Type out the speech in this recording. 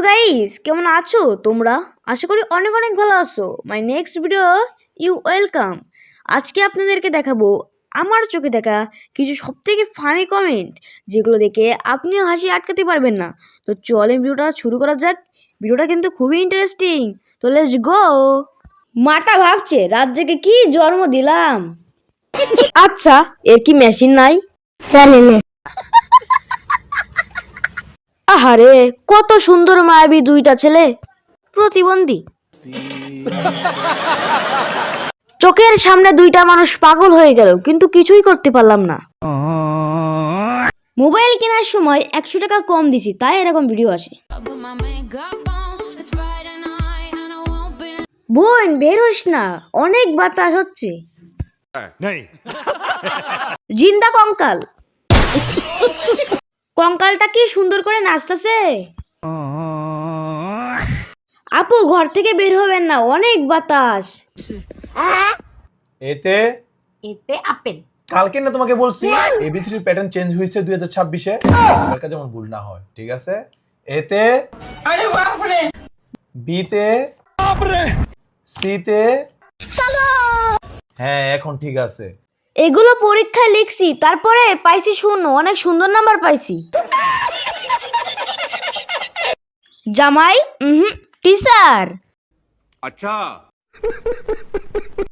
Guys, কেমন আছো তোমরা? আশা করি অনেক অনেক ভালো আছো। My next video you welcome. আজকে আপনাদেরকে দেখাবো আমার চোখে দেখা কিছু সবথেকে ফানি কমেন্ট, যেগুলো দেখে আপনিও হাসি আটকাতে পারবেন না। তো চলেন ভিডিওটা শুরু করা যাক। ভিডিওটা কিন্তু খুবই ইন্টারেস্টিং। তো লেটস গো। মাটা ভাবছে রাত জেগে কি জন্ম দিলাম। আচ্ছা, এর কি মেশিন নাই? আহারে, কত সুন্দর মায়াবী দুইটা ছেলে, প্রতিবন্ধী। চোখের সামনে দুইটা মানুষ পাগল হয়ে গেল, কিন্তু কিছুই করতে পারলাম না। মোবাইল কেনার সময় 100 টাকা কম দিছি, তাই এরকম ভিডিও আসে। বোন বের হোস না, অনেক বাতাস হচ্ছে। জিন্দা কঙ্কাল। কঙ্কালটা কি সুন্দর করে নাচতেছে। আপু ঘর থেকে বের হবেন না, অনেক বাতাস। এতে এতে আপেল। কালকে না তোমাকে বলছি এবিসিডি প্যাটার্ন চেঞ্জ হয়েছে 2026 এ, এবার কাছে যেমন ভুল না হয়, ঠিক আছে? এতে আরে বাপ রে, বিতে বাপ রে, সিতে হ্যাঁ এখন ঠিক আছে। এগুলো পরীক্ষায় লিখছি, তারপরে পাইছি 0, অনেক সুন্দর নাম্বার পাইছি। জামাই টিচার। अच्छा